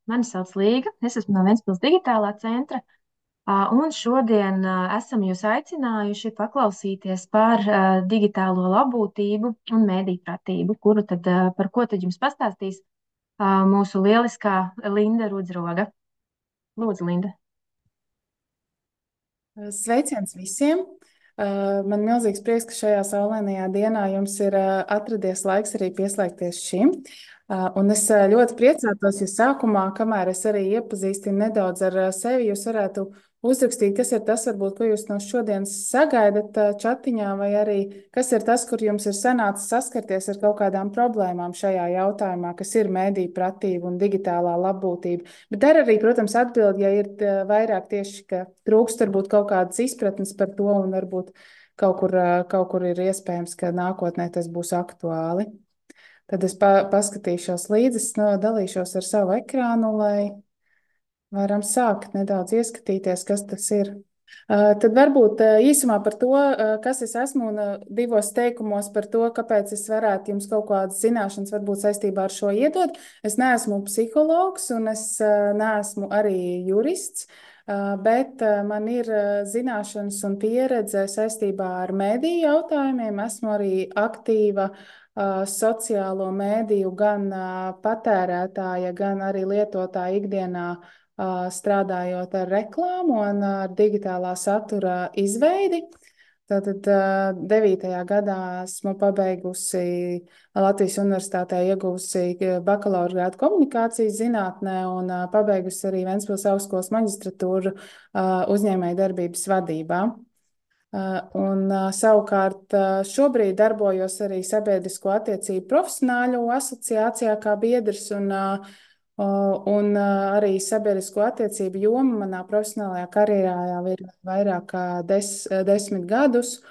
Mani sauc Līga, es esmu no Ventspils digitālā centra, un šodien esam jūs aicinājuši paklausīties par digitālo labbūtību un mēdīpratību, par ko tad jums pastāstīs mūsu lieliskā Linda Rudzroga. Lūdzu, Linda. Sveiciens visiem! Man milzīgs prieks, ka šajā saulainajā dienā jums ir atradies laiks arī pieslēgties šim. Un es ļoti priecātos, ja sākumā, kamēr es arī iepazīstinu nedaudz ar sevi, jūs varētu uzrakstīt, kas ir tas, varbūt, ko jūs no šodienas sagaidat čatiņā, vai arī kas ir tas, kur jums ir sanācis saskarties ar kaut kādām problēmām šajā jautājumā, kas ir mēdīju pratība un digitālā labbūtība. Bet ar arī, protams, atbild, ja ir vairāk tieši, ka trūkst varbūt kaut kādas izpratnes par to un varbūt kaut kur ir iespējams, ka nākotnē tas būs aktuāli. Tad es paskatīšos līdzi, dalīšos ar savu ekrānu, lai varam sākt nedaudz ieskatīties, kas tas ir. Tad varbūt īsumā par to, kas es esmu, un divos teikumos par to, kāpēc es varētu jums kaut kādas zināšanas varbūt saistībā ar šo iedot. Es neesmu psihologs un es neesmu arī jurists, bet man ir zināšanas un pieredze saistībā ar mēdīju jautājumiem. Esmu arī aktīva sociālo mēdīju gan patērētāja, gan arī lietotāja ikdienā strādājot ar reklāmu un ar digitālā satura izveidi. Tātad 9. gadā esmu pabeigusi Latvijas Universitātē, ieguvusi bakalaura grādu komunikācijas zinātnē un pabeigusi arī Ventspils augstskolas maģistratūru uzņēmēju darbības vadībā. Savukārt šobrīd darbojos arī Sabiedrisko attiecību profesionāļu asociācijā kā biedrs un arī sabiedrisko attiecību joma manā profesionālajā karjerā jau ir vairāk kā 10 gadus.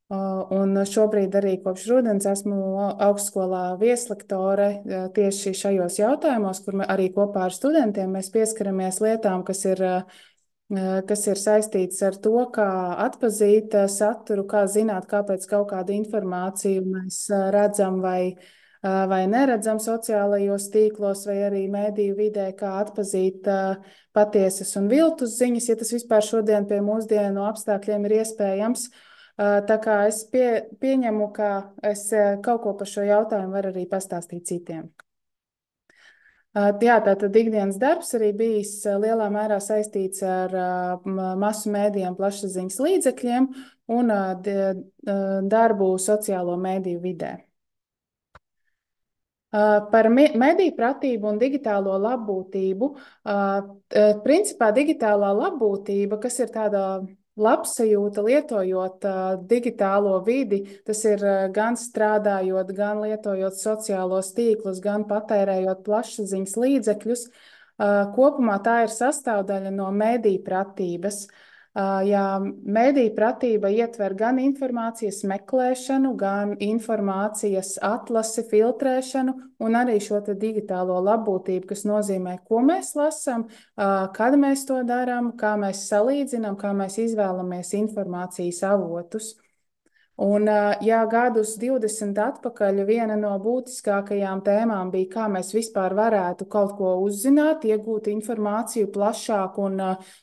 Un šobrīd arī kopš rudens esmu augstskolā vieslektore tieši šajos jautājumos, kur arī kopā ar studentiem mēs pieskaramies lietām, kas ir saistītas ar to, kā atpazīt saturu, kā zināt, kāpēc kaut kādu informāciju mēs redzam vai neredzam sociālajos tīklos vai arī mēdīju vidē, kā atpazīt patiesas un viltus ziņas, ja tas vispār šodien pie mūsdienu apstākļiem ir iespējams. Tā kā es pieņemu, ka es kaut ko par šo jautājumu varu arī pastāstīt citiem. Jā, tātad ikdienas darbs arī bijis lielā mērā saistīts ar masu mēdījiem, plašsaziņas līdzekļiem un darbu sociālo mēdīju vidē. Par mediju pratību un digitālo labbūtību. Principā digitālā labbūtība, kas ir tāda labsajūta lietojot digitālo vidi, tas ir gan strādājot, gan lietojot sociālos tīklus, gan patērējot plašsaziņas līdzekļus. Kopumā tā ir sastāvdaļa no mediju pratības. Jā, mediju pratība ietver gan informācijas meklēšanu, gan informācijas atlasi, filtrēšanu un arī šo te digitālo labbūtību, kas nozīmē, ko mēs lasām, kad mēs to darām, kā mēs salīdzinām, kā mēs izvēlamies informācijas avotus. Un, ja gadus 20 atpakaļ viena no būtiskākajām tēmām bija, kā mēs vispār varētu kaut ko uzzināt, iegūt informāciju plašāk un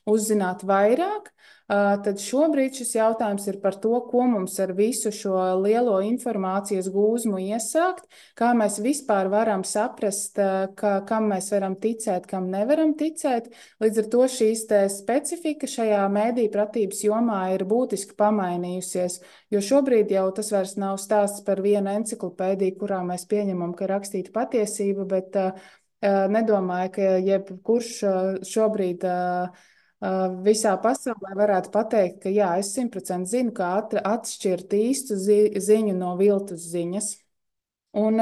uzzināt vairāk, tad šobrīd šis jautājums ir par to, ko mums ar visu šo lielo informācijas gūzmu iesākt, kā mēs vispār varam saprast, kam mēs varam ticēt, kam nevaram ticēt. Līdz ar to šīs te specifika šajā mēdīju pratības jomā ir būtiski pamainījusies, jo šobrīd jau tas vairs nav stāsts par vienu enciklopēdiju, kurā mēs pieņemam, ka rakstīta patiesība, bet nedomāju, ka jebkurš šobrīd visā pasaulē varētu pateikt, ka jā, es 100% zinu, kā atšķirt īstu ziņu no viltus ziņas. Un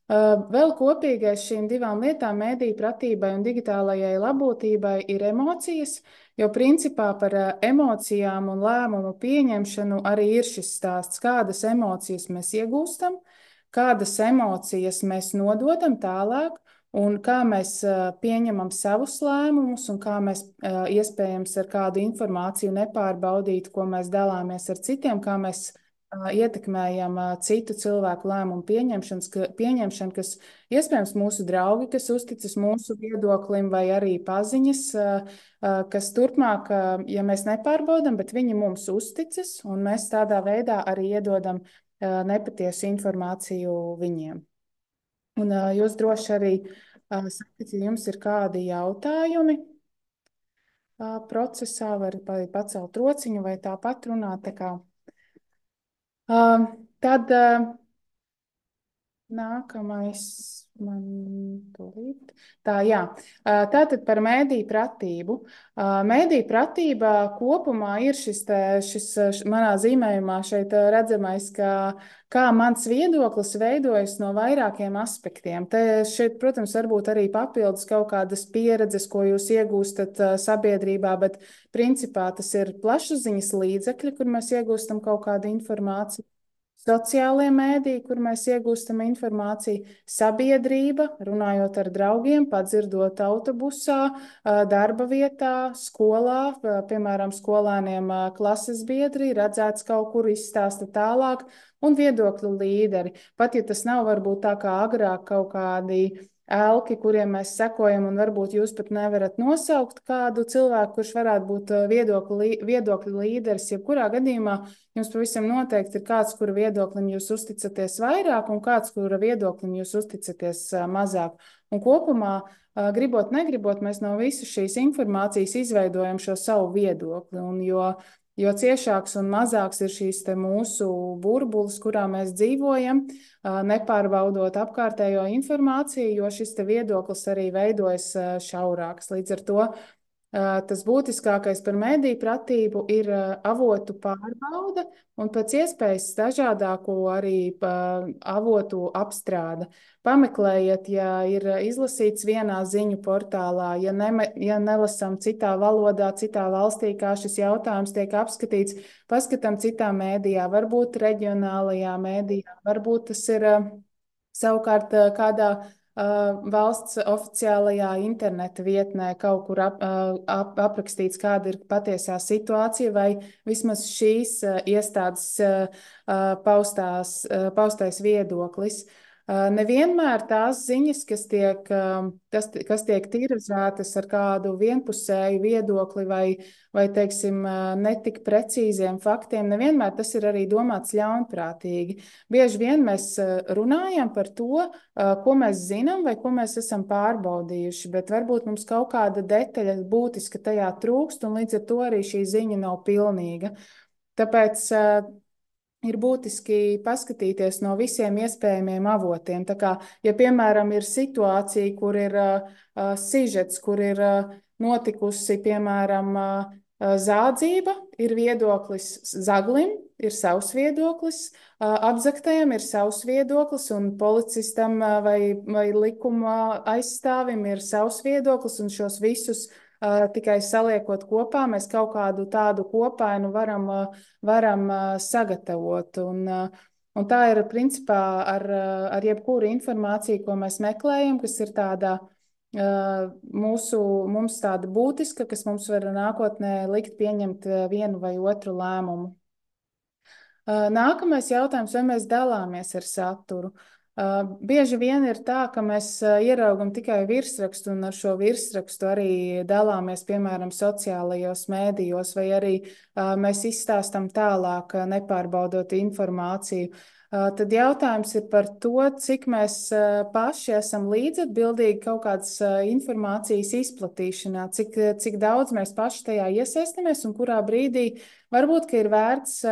vēl kopīgais šīm divām lietām, mēdīju pratībai un digitālajai labbūtībai, ir emocijas, jo principā par emocijām un lēmumu pieņemšanu arī ir šis stāsts, kādas emocijas mēs iegūstam, kādas emocijas mēs nododam tālāk, un kā mēs pieņemam savus lēmumus, un kā mēs iespējams ar kādu informāciju nepārbaudītu, ko mēs dalāmies ar citiem, kā mēs ietekmējam citu cilvēku lēmumu pieņemšanu, kas iespējams mūsu draugi, kas uzticas mūsu viedoklim, vai arī paziņas, kas turpmāk, ja mēs nepārbaudam, bet viņi mums uzticas, un mēs tādā veidā arī iedodam nepatiesu informāciju viņiem. Un jūs droši arī sakat, ja jums ir kādi jautājumi procesā, var pacelt rociņu vai tāpat runāt. Tā kā. Tad nākamais man tūlīt. Tā, jā. Tātad par mēdīju pratību. Mēdīju pratībā kopumā ir šis manā zīmējumā šeit redzamais, kā mans viedoklis veidojas no vairākiem aspektiem. Te šeit, protams, varbūt arī papildus kaut kādas pieredzes, ko jūs iegūstat sabiedrībā, bet principā tas ir plašsaziņas līdzekļi, kur mēs iegūstam kaut kādu informāciju. Sociālie mēdīji, kur mēs iegūstam informāciju, sabiedrība, runājot ar draugiem, padzirdot autobusā, darba vietā, skolā, piemēram, skolēniem klases biedri, redzēts kaut kur izstāsta tālāk, un viedokļu līderi. Pat ja tas nav varbūt tā kā agrāk kaut kādi elki, kuriem mēs sekojam, un varbūt jūs pat nevarat nosaukt kādu cilvēku, kurš varētu būt viedokļu līderis. Jebkurā gadījumā jums pavisam noteikti ir kāds, kura viedoklim jūs uzticaties vairāk, un kāds, kura viedoklim jūs uzticaties mazāk. Un kopumā, gribot, negribot, mēs no visas šīs informācijas izveidojam šo savu viedokli. Un jo ciešāks un mazāks ir šīs mūsu burbulis, kurā mēs dzīvojam, nepārbaudot apkārtējo informāciju, jo šis viedoklis arī veidojas šaurāks. Līdz ar to tas būtiskākais par mediju pratību ir avotu pārbaude un pēc iespējas dažādāko arī avotu apstrāde. Pameklējiet, ja ir izlasīts vienā ziņu portālā, ja nelasām citā valodā, citā valstī, kā šis jautājums tiek apskatīts, paskatām citā mēdījā, varbūt reģionālajā mēdījā, varbūt tas ir savukārt kādā valsts oficiālajā interneta vietnē kaut kur aprakstīts, kāda ir patiesā situācija, vai vismaz šīs iestādes paustais viedoklis. Nevienmēr tās ziņas, kas tiek tirzētas ar kādu vienpusēju viedokli vai teiksim, netik precīziem faktiem, nevienmēr tas ir arī domāts ļaunprātīgi. Bieži vien mēs runājam par to, ko mēs zinām vai ko mēs esam pārbaudījuši, bet varbūt mums kaut kāda detaļa būtiska tajā trūkst, un līdz ar to arī šī ziņa nav pilnīga. Tāpēc ir būtiski paskatīties no visiem iespējamiem avotiem. Tā kā, ja, piemēram, ir situācija, kur ir sižets, kur ir notikusi, piemēram, zādzība, ir viedoklis zaglim, ir savs viedoklis, apzaktajam ir savs viedoklis, un policistam vai likuma aizstāvim ir savs viedoklis, un šos visus tikai saliekot kopā, mēs kaut kādu tādu kopainu varam sagatavot. Un tā ir principā ar jebkuru informāciju, ko mēs meklējam, kas ir tāda mums tāda būtiska, kas mums var nākotnē likt pieņemt vienu vai otru lēmumu. Nākamais jautājums, vai mēs dalāmies ar saturu? Bieži vien ir tā, ka mēs ieraugam tikai virsrakstu, un ar šo virsrakstu arī dalāmies, piemēram, sociālajos mēdījos, vai arī mēs izstāstam tālāk, nepārbaudot informāciju. Tad jautājums ir par to, cik mēs paši esam līdzatbildīgi kaut kādas informācijas izplatīšanā, cik daudz mēs paši tajā iesaistāmies, un kurā brīdī varbūt, ka ir vērts,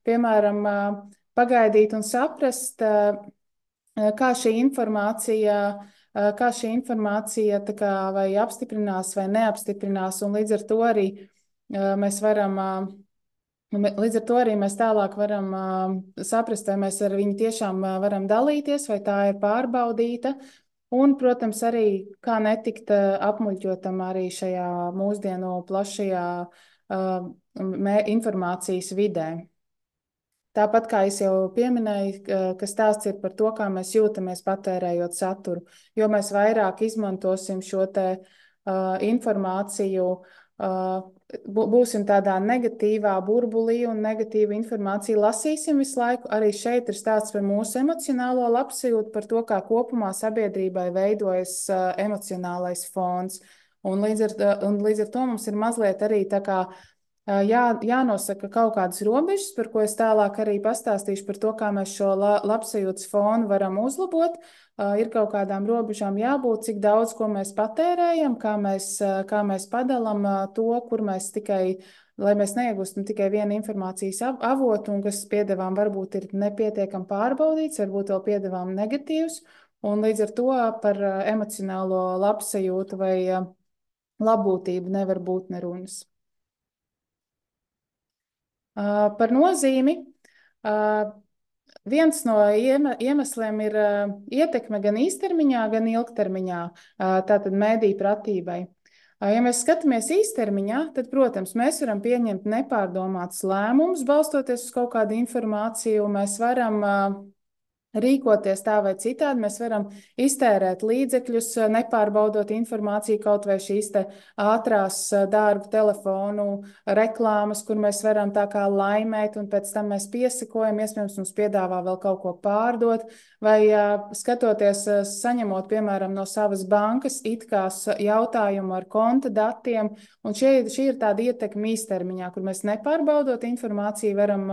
piemēram, pagaidīt un saprast, kā šī informācija tā kā vai apstiprinās vai neapstiprinās, un līdz ar to arī mēs tālāk varam saprast, vai mēs ar viņu tiešām varam dalīties, vai tā ir pārbaudīta, un, protams, arī kā netikt apmuļķotam arī šajā mūsdienu plašajā informācijas vidē. Tāpat kā es jau pieminēju, ka stāsts ir par to, kā mēs jūtamies patērējot saturu. Jo mēs vairāk izmantosim šo informāciju būsim tādā negatīvā burbulī un negatīvu informāciju lasīsim visu laiku. Arī šeit ir stāsts par mūsu emocionālo labsajūtu, par to, kā kopumā sabiedrībai veidojas emocionālais fons. Un līdz ar to mums ir mazliet arī tā kā jānosaka kaut kādas robežas, par ko es tālāk arī pastāstīšu par to, kā mēs šo labsajūtas fonu varam uzlabot. Ir kaut kādām robežām jābūt, cik daudz ko mēs patērējam, kā mēs padalām to, kur mēs tikai, lai mēs neiegūstam tikai vienu informācijas avotu, un kas piedevām varbūt ir nepietiekami pārbaudīts, varbūt vēl piedevām negatīvs, un līdz ar to par emocionālo labsajūtu vai labbūtību nevar būt nerunas. Par nozīmi. Viens no iemesliem ir ietekme gan īstermiņā, gan ilgtermiņā, tātad mediju pratībai. Ja mēs skatāmies īstermiņā, tad, protams, mēs varam pieņemt nepārdomātus lēmumus, balstoties uz kaut kādu informāciju. Mēs varam rīkoties tā vai citādi. Mēs varam iztērēt līdzekļus, nepārbaudot informāciju, kaut vai šīs ātrās dārgu telefonu reklāmas, kur mēs varam tā kā laimēt, un pēc tam mēs piesakojam, iespējams, mums piedāvā vēl kaut ko pārdot, vai skatoties, saņemot, piemēram, no savas bankas it kā jautājumu ar konta datiem, un šī ir tāda ietekme īstermiņā, kur mēs nepārbaudot informāciju varam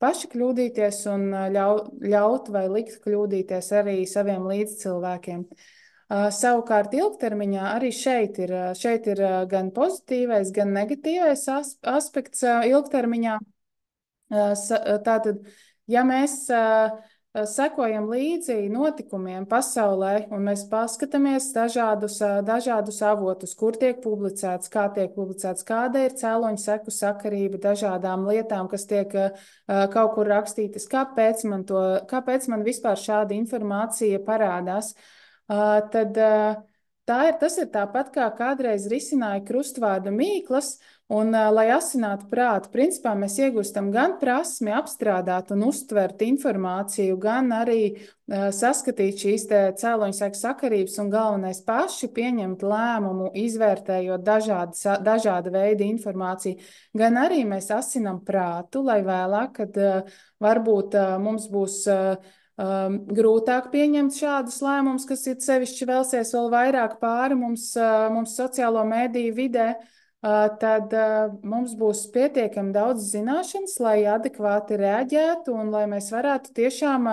paši kļūdīties un ļaut vai likt kļūdīties arī saviem līdzcilvēkiem. Savukārt ilgtermiņā arī šeit ir gan pozitīvais, gan negatīvais aspekts ilgtermiņā. Tātad, ja mēs sekojam līdzi notikumiem pasaulē un mēs paskatāmies dažādus avotus, kur tiek publicēts, kāda ir cēloņu seku sakarība dažādām lietām, kas tiek kaut kur rakstītas, kāpēc man vispār šāda informācija parādās, tad tas ir tāpat kā kādreiz risināja krustvārda mīklas. Un, lai asinātu prātu, principā mēs iegūstam gan prasmi apstrādāt un uztvert informāciju, gan arī saskatīt šīs cēloņu sakarības un galvenais paši pieņemt lēmumu, izvērtējot dažāda veida informāciju. Gan arī mēs asinam prātu, lai vēlāk, kad varbūt mums būs grūtāk pieņemt šādus lēmumus, kas ir sevišķi vēlsies vēl vairāk pāri mums sociālo mediju vidē, tad mums būs pietiekami daudz zināšanas, lai adekvāti reaģētu un lai mēs varētu tiešām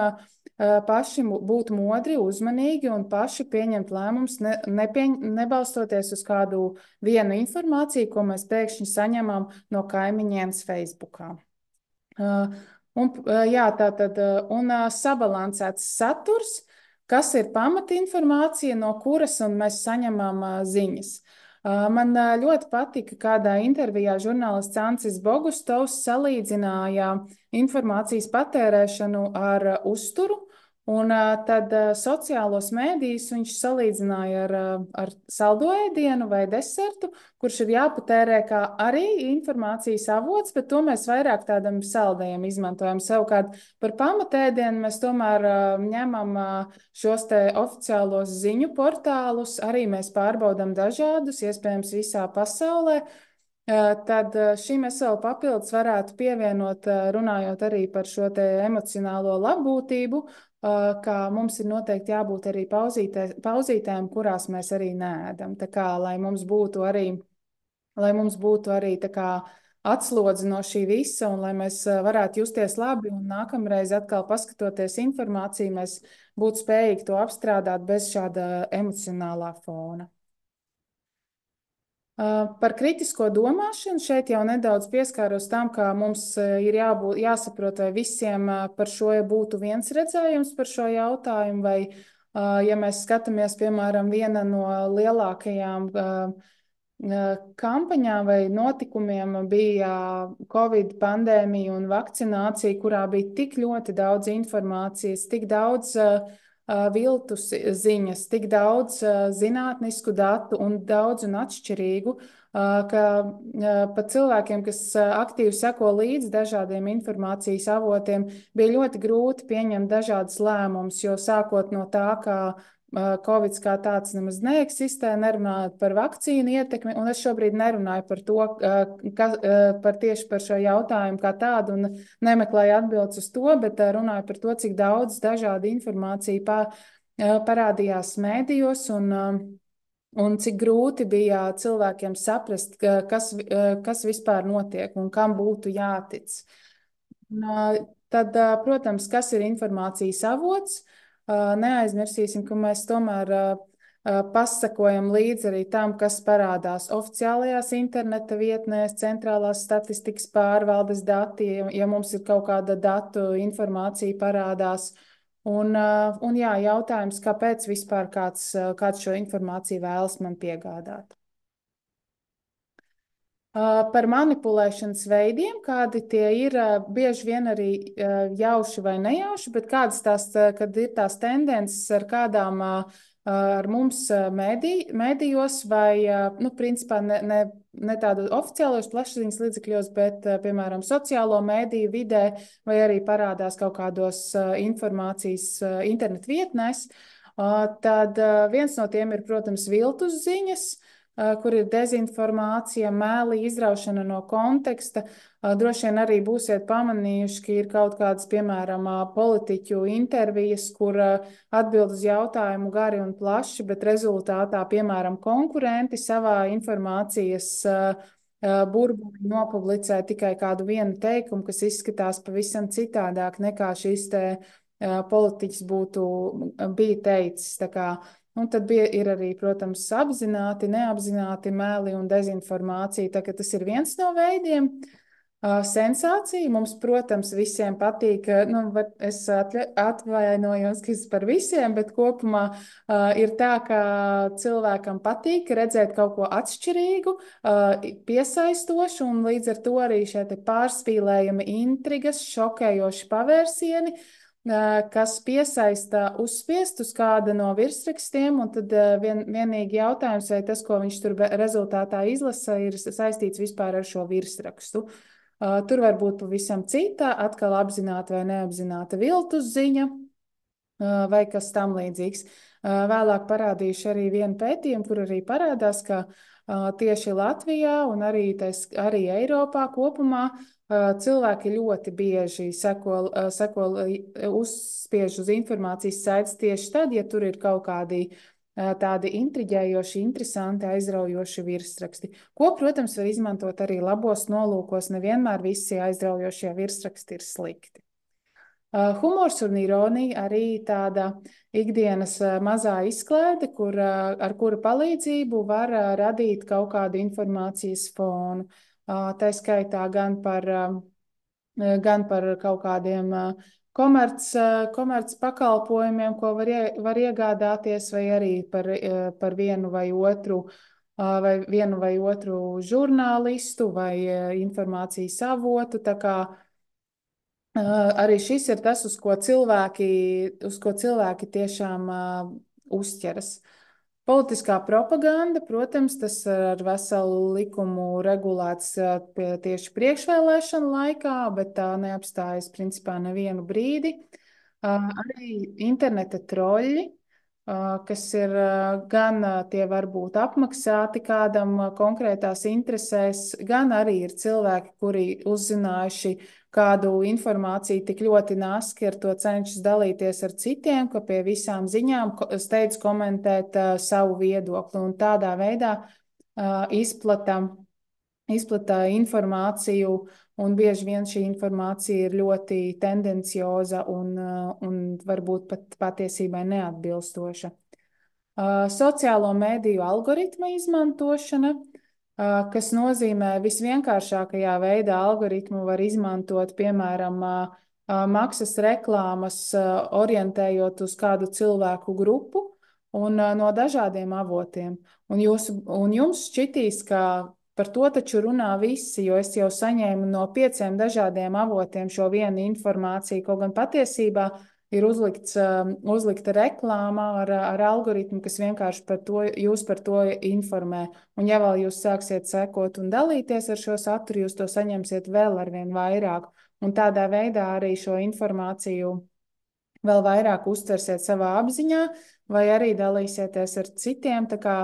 paši būt modri, uzmanīgi un paši pieņemt lēmumus, nebalstoties uz kādu vienu informāciju, ko mēs pēkšņi saņemam no kaimiņiem Facebookā. Un sabalansēts saturs, kas ir pamatinformācija, no kuras mēs saņemam ziņas. Man ļoti patika, kādā intervijā žurnālists Ancis Bogustovs salīdzināja informācijas patērēšanu ar uzturu, un tad sociālos mēdījus viņš salīdzināja ar saldo ēdienu vai desertu, kurš ir jāpatērē kā arī informācijas avots, bet to mēs vairāk tādam saldējam izmantojam. Savukārt par pamatēdienu mēs tomēr ņemam šos te oficiālos ziņu portālus, arī mēs pārbaudam dažādus, iespējams visā pasaulē. Tad šim es vēl papildus varētu pievienot, runājot arī par šo te emocionālo labbūtību, ka mums ir noteikti jābūt arī pauzītēm, kurās mēs arī neēdam. Tā kā, lai mums būtu arī tā kā atslodzi no šī visa un lai mēs varētu justies labi un nākamreiz atkal paskatoties informāciju, mēs būtu spējīgi to apstrādāt bez šāda emocionālā fona. Par kritisko domāšanu šeit jau nedaudz pieskāros tam, ka mums ir jāsaprot, vai visiem par šo būtu viens redzējums par šo jautājumu, vai, ja mēs skatāmies, piemēram, viena no lielākajām kampaņām vai notikumiem bija Covid pandēmija un vakcinācija, kurā bija tik ļoti daudz informācijas, tik daudz viltus ziņas, tik daudz zinātnisku datu un daudz un atšķirīgu, ka pat cilvēkiem, kas aktīvi seko līdz dažādiem informācijas avotiem, bija ļoti grūti pieņemt dažādas lēmumus, jo sākot no tā, kā Covid kā tāds nemaz neeksistē, nerunājot par vakcīnu ietekmi, un es šobrīd nerunāju par to, tieši par šo jautājumu kā tādu, un nemeklēju atbildes uz to, bet runāju par to, cik daudz dažādu informāciju parādījās mēdījos, un cik grūti bija cilvēkiem saprast, kas vispār notiek un kam būtu jātic. Tad, protams, kas ir informācijas avots? Neaizmirsīsim, ka mēs tomēr pasakojam līdzi arī tam, kas parādās oficiālajās interneta vietnēs, centrālās statistikas pārvaldes dati, ja mums ir kaut kāda datu informācija parādās. Un jā, jautājums, kāpēc vispār kāds šo informāciju vēlas man piegādāt? Par manipulēšanas veidiem, kādi tie ir, bieži vien arī jauši vai nejauši, bet kādas kad ir tās tendences, ar kādām ar mums mēdījos vai, nu, principā ne tādu oficiālos plašsaziņas līdzekļos, bet, piemēram, sociālo mēdīju vidē vai arī parādās kaut kādos informācijas internetu vietnēs, tad viens no tiem ir, protams, viltus ziņas, kur ir dezinformācija, mēli, izraušana no konteksta. Droši vien arī būsiet pamanījuši, ka ir kaut kādas, piemēram, politiķu intervijas, kur atbild uz jautājumu gari un plaši, bet rezultātā, piemēram, konkurenti savā informācijas burbulī nopublicē tikai kādu vienu teikumu, kas izskatās pavisam citādāk nekā šis te politiķis bija teicis. Tā kā un tad ir arī, protams, apzināti, neapzināti meli un dezinformācija. Tā, tas ir viens no veidiem. Sensācija mums, protams, visiem patīk. Nu, es atvainojos, ka es par visiem, bet kopumā ir tā, ka cilvēkam patīk redzēt kaut ko atšķirīgu, piesaistošu, un līdz ar to arī šie pārspīlējumi, intrigas, šokējoši pavērsieni, kas piesaista uzspiest uz kāda no virsrakstiem, un tad vienīgi jautājums, vai tas, ko viņš tur rezultātā izlasa, ir saistīts vispār ar šo virsrakstu. Tur var būt pavisam cita, atkal apzināta vai neapzināta viltus ziņa, vai kas tam līdzīgs. Vēlāk parādīšu arī vienu pētījumu, kur arī parādās, ka tieši Latvijā un arī Eiropā kopumā cilvēki ļoti bieži uzspiež uz informācijas saites tieši tad, ja tur ir kaut kādi tādi intriģējoši, interesanti, aizraujoši virsraksti, ko, protams, var izmantot arī labos nolūkos. Nevienmēr visi aizraujošie virsraksti ir slikti. Humors un ironija arī tāda ikdienas mazā izklaide, ar kura palīdzību var radīt kaut kādu informācijas fonu. Tā skaitā gan par kaut kādiem komerc pakalpojumiem, ko var iegādāties, vai arī par vienu vai otru žurnālistu vai informācijas avotu. Tā kā arī šis ir tas, uz ko cilvēki tiešām uzķeras. Politiskā propaganda, protams, tas ar veselu likumu regulēts tieši priekšvēlēšanu laikā, bet tā neapstājas principā nevienu brīdi. Arī interneta troļļi, kas ir gan tie var būt apmaksāti kādam konkrētās interesēs, gan arī ir cilvēki, kuri uzzinājuši kādu informāciju tik ļoti naski, ar to cenšas dalīties ar citiem, ka pie visām ziņām steidz komentēt savu viedokli un tādā veidā izplata informāciju, un bieži vien šī informācija ir ļoti tendencioza un varbūt pat patiesībai neatbilstoša. Sociālo mediju algoritma izmantošana, kas nozīmē visvienkāršākajā veidā algoritmu var izmantot, piemēram, maksas reklāmas, orientējot uz kādu cilvēku grupu un no dažādiem avotiem. Un jums šķitīs, ka par to taču runā visi, jo es jau saņēmu no 5 dažādiem avotiem šo vienu informāciju, kaut gan patiesībā ir uzlikta reklāma ar algoritmu, kas vienkārši jūs par to informē. Un ja vēl jūs sāksiet sekot un dalīties ar šo saturu, jūs to saņemsiet vēl arvien vairāk. Un tādā veidā arī šo informāciju vēl vairāk uztversiet savā apziņā, vai arī dalīsieties ar citiem. Tā kā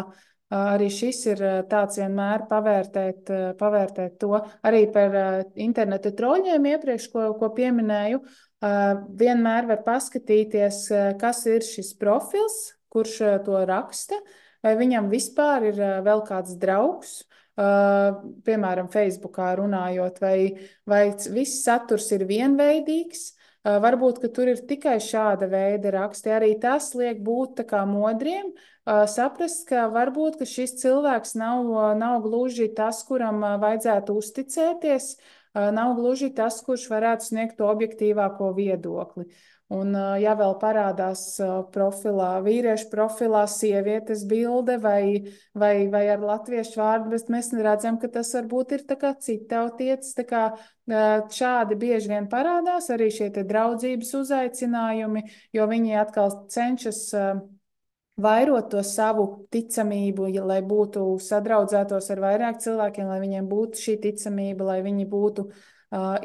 arī šis ir tāds vienmēr pavērtēt to arī par interneta troļļiem iepriekš, ko pieminēju. Vienmēr var paskatīties, kas ir šis profils, kurš to raksta, vai viņam vispār ir vēl kāds draugs. Piemēram, Facebookā runājot, vai viss saturs ir vienveidīgs. Varbūt, ka tur ir tikai šāda veida raksti. Arī tas liek būt tā kā modriem, saprast, ka varbūt ka šis cilvēks nav gluži tas, kuram vajadzētu uzticēties, nav gluži tas, kurš varētu sniegt to objektīvāko viedokli. Un, ja vēl parādās profilā, vīriešu profilā sievietes bilde vai ar latviešu vārdu, bet mēs redzam, ka tas varbūt ir tā kā citautietis, tā kā šādi bieži vien parādās arī šie te draudzības uzaicinājumi, jo viņi atkal cenšas vairot to savu ticamību, lai būtu sadraudzētos ar vairāk cilvēkiem, lai viņiem būtu šī ticamība, lai viņi būtu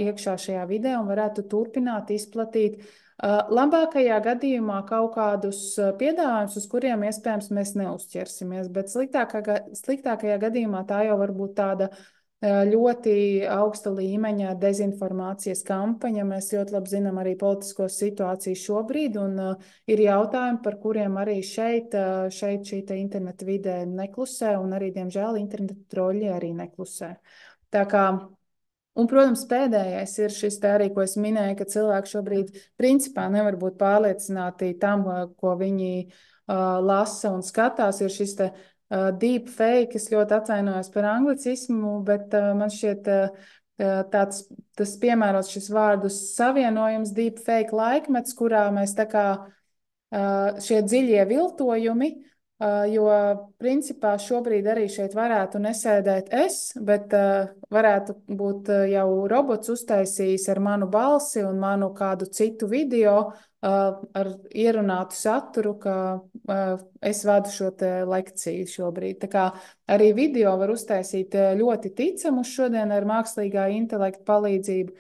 iekšā šajā vidē un varētu turpināt izplatīt labākajā gadījumā kaut kādus piedāvājumus, uz kuriem iespējams mēs neuzķersimies, bet sliktākajā gadījumā tā jau var būt tāda ļoti augsta līmeņa dezinformācijas kampaņa. Mēs ļoti labi zinām arī politisko situāciju šobrīd, un ir jautājumi, par kuriem arī šeit šī interneta vidē neklusē, un arī, diemžēl, interneta troļļi arī neklusē. Tā kā un, protams, pēdējais ir šis te arī, ko es minēju, ka cilvēki šobrīd principā nevar būt pārliecināti tam, ko viņi lasa un skatās, ir šis te deepfake. Es ļoti atvainojos par anglicismu, bet man šķiet tas piemērots šis vārdu savienojums deepfake laikmets, kurā mēs tā kā šie dziļie viltojumi, jo principā šobrīd arī šeit varētu nesēdēt es, bet varētu būt jau robots uztaisījis ar manu balsi un manu kādu citu video ar ierunātu saturu, ka es vadu šo te lekciju šobrīd. Tā kā arī video var uztaisīt ļoti ticamus šodien ar mākslīgā intelekta palīdzību.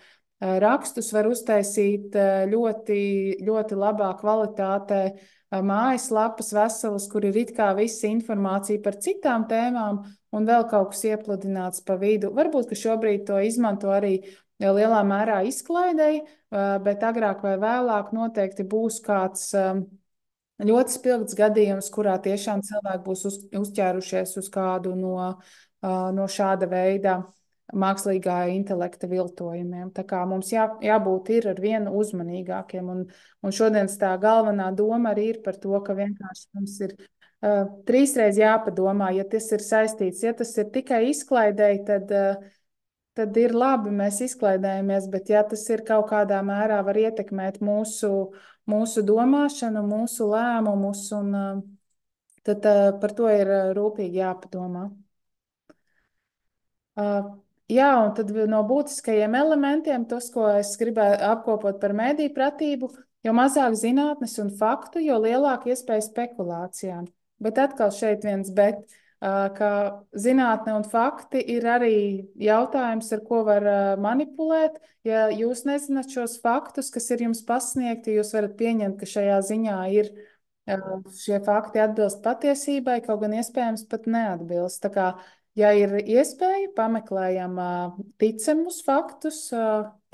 Rakstus var uztaisīt ļoti, ļoti labā kvalitātē, mājaslapas veselas, kur ir it kā visa informācija par citām tēmām un vēl kaut kas iepludināts pa vidu. Varbūt, ka šobrīd to izmanto arī lielā mērā izklaidei, bet agrāk vai vēlāk noteikti būs kāds ļoti spilgts gadījums, kurā tiešām cilvēki būs uzķērušies uz kādu no šāda veida mākslīgā intelekta viltojumiem. Tā kā mums jābūt ir ar vienu uzmanīgākiem. Un šodienas tā galvenā doma arī ir par to, ka vienkārši mums ir trīsreiz jāpadomā, ja tas ir saistīts, ja tas ir tikai izklaidēji, tad ir labi, mēs izklaidējamies, bet ja tas ir kaut kādā mērā var ietekmēt mūsu domāšanu, mūsu lēmumus, un tad par to ir rūpīgi jāpadomā. Jā, un tad no būtiskajiem elementiem, tas, ko es gribēju apkopot par mediju pratību, jo mazāk zinātnes un faktu, jo lielāka iespēja spekulācijām. Bet atkal šeit viens bet, ka zinātne un fakti ir arī jautājums, ar ko var manipulēt. Ja jūs nezināt šos faktus, kas ir jums pasniegti, jūs varat pieņemt, ka šajā ziņā ir šie fakti atbilst patiesībai, kaut gan iespējams pat neatbilst. Tā kā ja ir iespēja, pameklējam ticamus faktus,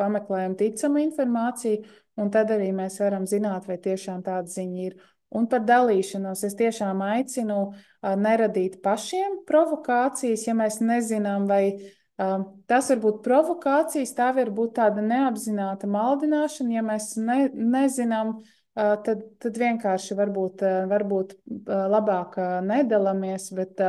pameklējam ticamu informāciju, un tad arī mēs varam zināt, vai tiešām tāda ziņa ir. Un par dalīšanos es tiešām aicinu neradīt pašiem provokācijas, ja mēs nezinām, vai tas var būt provokācijas, tā var būt tāda neapzināta maldināšana, ja mēs nezinām, tad vienkārši varbūt labāk nedalāmies, bet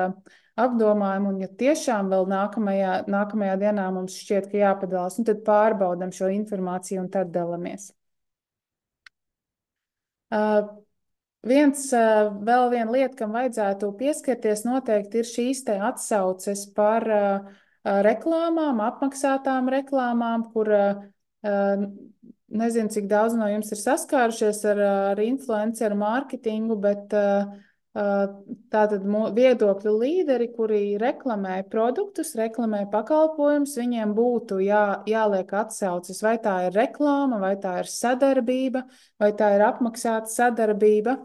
apdomājam, un ja tiešām vēl nākamajā dienā mums šķiet, ka jāpadalās, un tad pārbaudam šo informāciju un tad dalamies. Vēl viena lieta, kam vajadzētu pieskarties, noteikti ir šīs te atsauces par reklāmām, apmaksātām reklāmām, kur nezinu, cik daudz no jums ir saskārušies ar influenceru mārketingu, bet Tātad viedokļu līderi, kuri reklamē produktus, reklamē pakalpojumus, viņiem būtu jāliek atsauces, vai tā ir reklāma, vai tā ir sadarbība, vai tā ir apmaksāta sadarbība.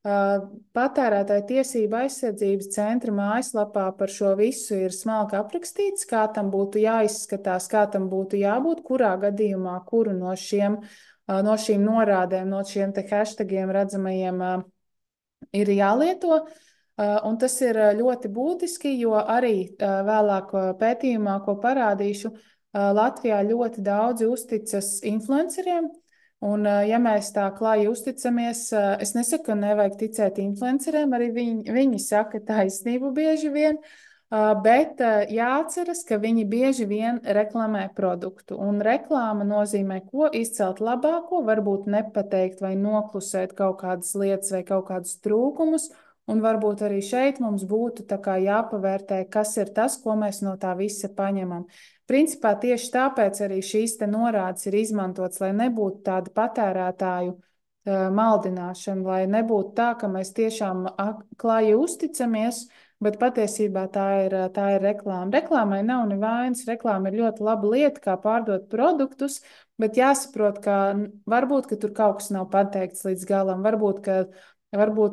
Patērētāja tiesība aizsardzības centra mājaslapā par šo visu ir smalki aprakstīts, kā tam būtu jāizskatās, kā tam būtu jābūt, kurā gadījumā, kuru no šīm norādēm, no šiem te hashtagiem redzamajiem ir jālieto. Un tas ir ļoti būtiski, jo arī vēlāk pētījumā, ko parādīšu, Latvijā ļoti daudzi uzticas influenceriem. Un, ja mēs tā klāji uzticamies, es nesaku, ka nevajag ticēt influenceriem, arī viņi saka taisnību bieži vien, bet jāatceras, ka viņi bieži vien reklamē produktu. Un reklāma nozīmē, ko izcelt labāko, varbūt nepateikt vai noklusēt kaut kādas lietas vai kaut kādus trūkumus. Un varbūt arī šeit mums būtu jāpavērtē, kas ir tas, ko mēs no tā visa paņemam. Principā tieši tāpēc arī šīs te norādes ir izmantotas, lai nebūtu tāda patērētāju maldināšana, lai nebūtu tā, ka mēs tiešām klāji uzticamies, bet patiesībā tā ir reklāma. Reklāmai nav nevainas, reklāma ir ļoti laba lieta, kā pārdot produktus, bet jāsaprot, ka varbūt, ka tur kaut kas nav pateikts līdz galam, varbūt,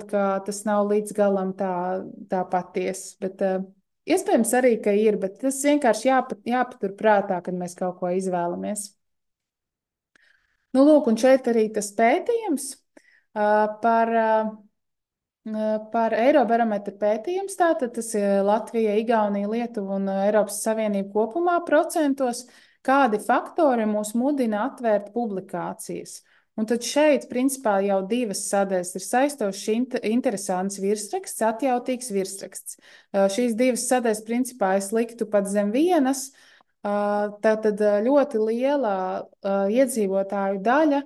ka tas nav līdz galam tā patiesa, bet iespējams arī, ka ir, bet tas vienkārši jāpatur prātā, kad mēs kaut ko izvēlamies. Nu, lūk, un šeit arī tas pētījums par Eirobarometra pētījums. Tātad tas ir Latvija, Igaunija, Lietuva un Eiropas Savienība kopumā procentos, kādi faktori mūs mudina atvērt publikācijas. Un tad šeit, principā, jau divas sadaļas ir saistošs, interesants virsraksts, atjautīgs virsraksts. Šīs divas sadaļas, principā, es liktu pat zem vienas. Tātad ļoti liela iedzīvotāju daļa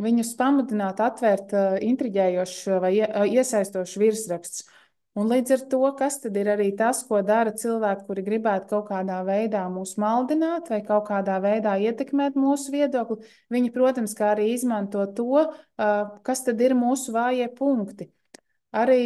viņus pamudinātu atvērt intriģējošu vai iesaistošu virsraksts. Un līdz ar to, kas tad ir arī tas, ko dara cilvēki, kuri gribētu kaut kādā veidā mūs maldināt vai kaut kādā veidā ietekmēt mūsu viedokli, viņi, protams, kā arī izmanto to, kas tad ir mūsu vājie punkti. Arī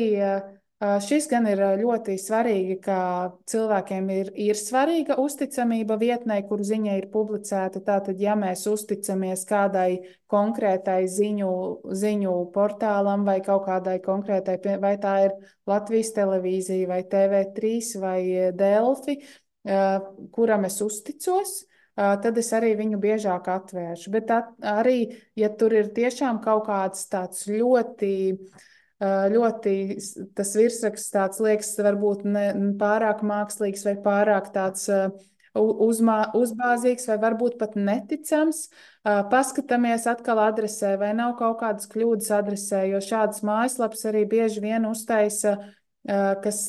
šis gan ir ļoti svarīgi, ka cilvēkiem ir svarīga uzticamība vietnei, kur ziņa ir publicēta. Tātad, ja mēs uzticamies kādai konkrētai ziņu portālam vai kaut kādai konkrētai, vai tā ir Latvijas televīzija vai TV3 vai Delfi, kuram es uzticos, tad es arī viņu biežāk atvēršu. Bet arī, ja tur ir tiešām kaut kāds tāds ļoti tas virsraksts tāds liekas varbūt ne pārāk mākslīgs vai pārāk tāds uzbāzīgs vai varbūt pat neticams. Paskatāmies atkal adresē, vai nav kaut kādas kļūdas adresē, jo šādas mājaslapas arī bieži vien uztaisa, kas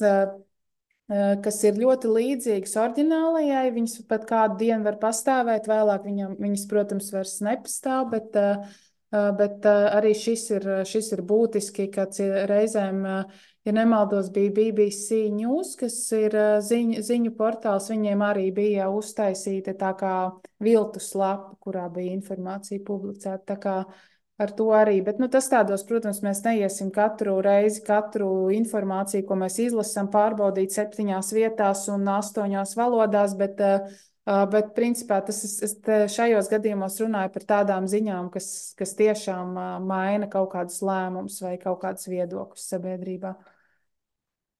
ir ļoti līdzīgas oriģinālajai. Viņas pat kādu dienu var pastāvēt, vēlāk viņas, protams, vairs nepastāv, bet arī šis ir būtiski, ka reizēm, ja nemaldos, bija BBC News, kas ir ziņu portāls, viņiem arī bija uztaisīta tā kā viltus lapa, kurā bija informācija publicēta. Tā kā ar to arī, bet tas tādos, protams, mēs neiesim katru reizi, katru informāciju, ko mēs izlasām, pārbaudīt 7 vietās un 8 valodās, bet principā šajos gadījumos runāju par tādām ziņām, kas tiešām maina kaut kādus lēmumus vai kaut kādus viedokļus sabiedrībā.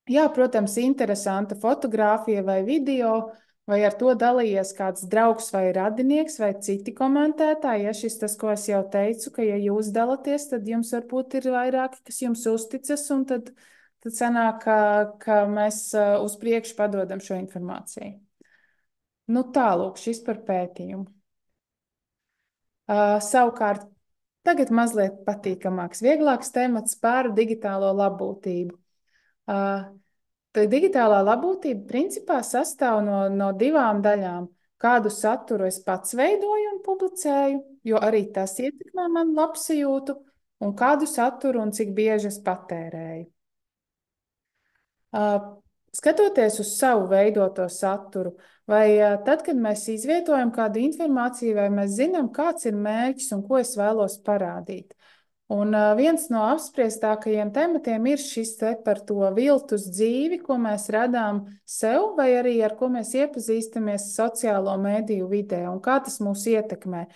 Jā, protams, interesanta fotografija vai video, vai ar to dalījies kāds draugs vai radinieks vai citi komentētāji. Ja šis tas, ko es jau teicu, ka ja jūs dalāties, tad jums varbūt ir vairāki, kas jums uzticas, un tad sanāk, ka mēs uz priekšu padodam šo informāciju. Nu, tālūk, šis par pētījumu. Savukārt, tagad mazliet patīkamāks, vieglāks temats par digitālo labbūtību. Digitālā labbūtība principā sastāv no 2 daļām. Kādu saturu es pats veidoju un publicēju, jo arī tas ietekmē manu labsajūtu, un kādu saturu un cik bieži es patērēju. Skatoties uz savu veidoto saturu, vai tad, kad mēs izvietojam kādu informāciju, vai mēs zinām, kāds ir mērķis un ko es vēlos parādīt. Un viens no apspriestākajiem tematiem ir šis te par to viltus dzīvi, ko mēs radām sev, vai arī ar ko mēs iepazīstamies sociālo mediju vidē un kā tas mūs ietekmē.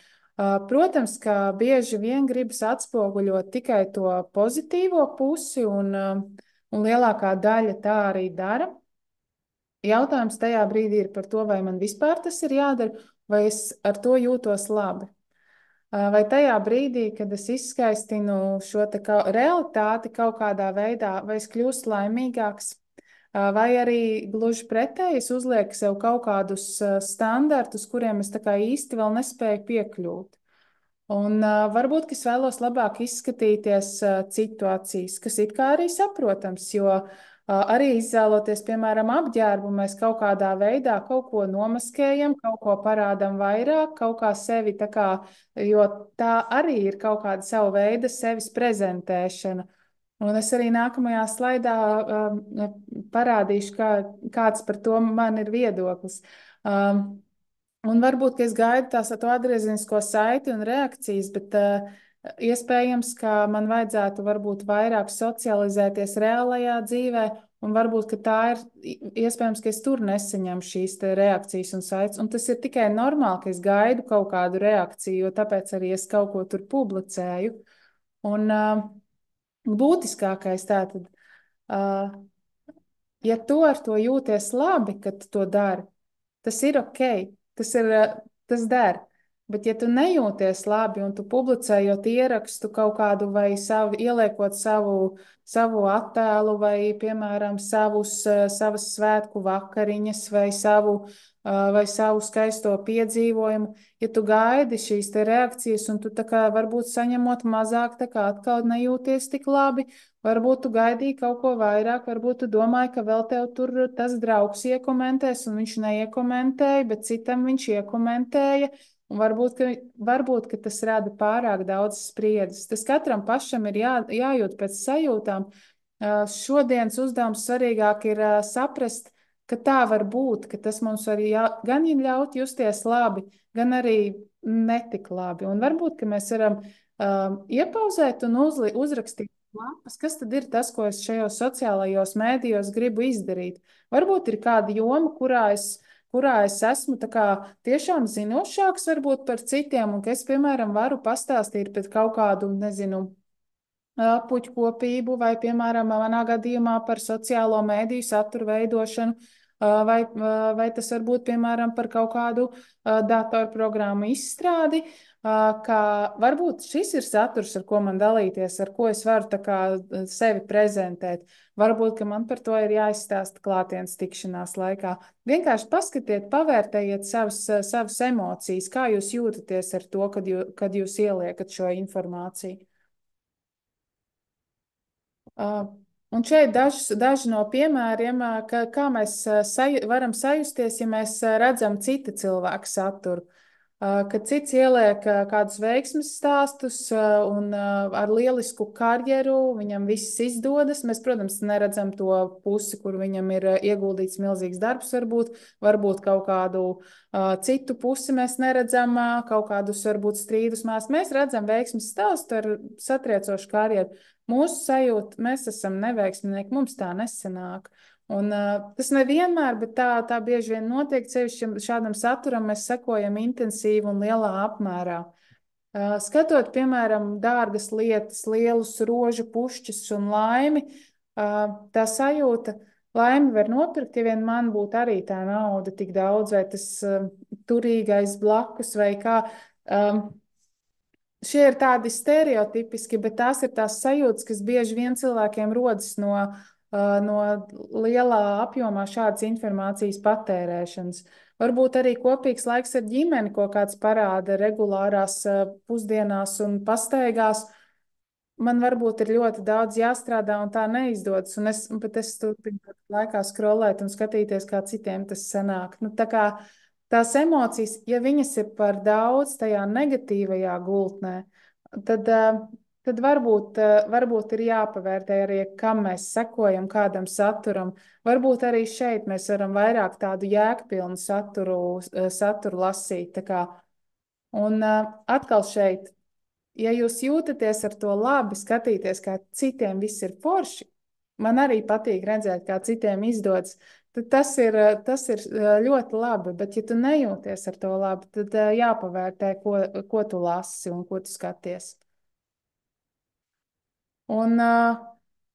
Protams, ka bieži vien gribas atspoguļot tikai to pozitīvo pusi, un lielākā daļa tā arī dara. Jautājums tajā brīdī ir par to, vai man vispār tas ir jādara, vai es ar to jūtos labi. Vai tajā brīdī, kad es izskaistinu šo realitāti kaut kādā veidā, vai es kļūstu laimīgāks, vai arī gluži pretēji es uzlieku sev kaut kādus standartus, kuriem es tā kā īsti vēl nespēju piekļūt. Un varbūt, ka es vēlos labāk izskatīties citu acīs, kas it kā arī saprotams, jo arī izvēloties, piemēram, apģērbu, mēs kaut kādā veidā kaut ko nomaskējam, kaut ko parādam vairāk, kaut kā sevi tā kā, jo tā arī ir kaut kāda sava veida sevis prezentēšana. Un es arī nākamajā slaidā parādīšu, kāds par to man ir viedoklis. Un varbūt, ka es gaidu to atgriezenisko saiti un reakcijas, bet iespējams, ka man vajadzētu varbūt vairāk socializēties reālajā dzīvē, un varbūt, ka tā ir iespējams, ka es tur nesaņemu šīs reakcijas un saites. Un tas ir tikai normāli, ka es gaidu kaut kādu reakciju, jo tāpēc arī es kaut ko tur publicēju. Un būtiskākais tātad, ja tu ar to jūties labi, kad tu to dari, tas ir ok, tas der. Bet, ja tu nejūties labi un tu publicējot ierakstu kaut kādu vai ieliekot savu attēlu vai, piemēram, savas svētku vakariņas vai savu skaisto piedzīvojumu, ja tu gaidi šīs te reakcijas un tu tā kā varbūt saņemot mazāk, tā kā atkal nejūties tik labi, varbūt tu gaidīji kaut ko vairāk, varbūt tu domāji, ka vēl tev tur tas draugs iekomentēs, un viņš neiekomentēja, bet citam viņš iekomentēja. Un varbūt, ka tas rada pārāk daudz spriedzes. Tas katram pašam ir jājūt pēc sajūtām. Šodienas uzdevums svarīgāk ir saprast, ka tā var būt, ka tas mums var gan ļaut justies labi, gan arī netik labi. Un varbūt, ka mēs varam iepauzēt un uzrakstīt lapas, kas tad ir tas, ko es šajos sociālajos mēdījos gribu izdarīt. Varbūt ir kāda joma, kurā es esmu tā kā tiešām zinošāks varbūt par citiem, un ka es, piemēram, varu pastāstīt par kaut kādu, nezinu, puķkopību vai, piemēram, manā gadījumā par sociālo mēdīju saturu veidošanu, vai tas var būt, piemēram, par kaut kādu datorprogrammu izstrādi, ka varbūt šis ir saturs, ar ko man dalīties, ar ko es varu tā kā sevi prezentēt. Varbūt, ka man par to ir jāizstāsta klātienes tikšanās laikā. Vienkārši paskatiet, pavērtējiet savas emocijas, kā jūs jūtaties ar to, kad jūs ieliekat šo informāciju. Un šeit daži no piemēriem, kā mēs varam sajusties, ja mēs redzam cita cilvēka saturu. Kad cits ieliek kādus veiksmes stāstus un ar lielisku karjeru, viņam viss izdodas. Mēs, protams, neredzam to pusi, kur viņam ir ieguldīts milzīgs darbs, varbūt kaut kādu citu pusi mēs neredzam, kaut kādus varbūt strīdus mēs redzam veiksmes stāstu ar satriecošu karjeru. Mūsu sajūta, mēs esam neveiksminieki, mums tā nesanāk. Un, tas nevienmēr, bet tā bieži vien notiek. Sevišķi šādam saturam mēs sekojam intensīvi un lielā apmērā. Skatot, piemēram, dārgas lietas, lielus rožu pušķus un laimi, tā sajūta, laimi var nopirkt, ja vien man būtu arī tā nauda tik daudz, vai tas turīgais blakus, vai kā. Šie ir tādi stereotipiski, bet tās ir tās sajūtas, kas bieži vien cilvēkiem rodas no lielā apjomā šādas informācijas patērēšanas. Varbūt arī kopīgs laiks ar ģimeni, ko kāds parāda regulārās pusdienās un pastaigās. Man varbūt ir ļoti daudz jāstrādā un tā neizdodas, bet es turpinu laikā scrollēt un skatīties, kā citiem tas sanāk. Nu, tā kā tās emocijas, ja viņas ir par daudz tajā negatīvajā gultnē, tad varbūt ir jāpavērtē arī, kam mēs sekojam, kādam saturam. Varbūt arī šeit mēs varam vairāk tādu jēgpilnu saturu lasīt. Un atkal šeit ja jūs jūtaties ar to labi, skatīties, kā citiem viss ir forši, man arī patīk redzēt, kā citiem izdodas, tad tas ir ļoti labi. Bet, ja tu nejūties ar to labi, tad jāpavērtē, ko tu lasi un ko tu skaties. Un,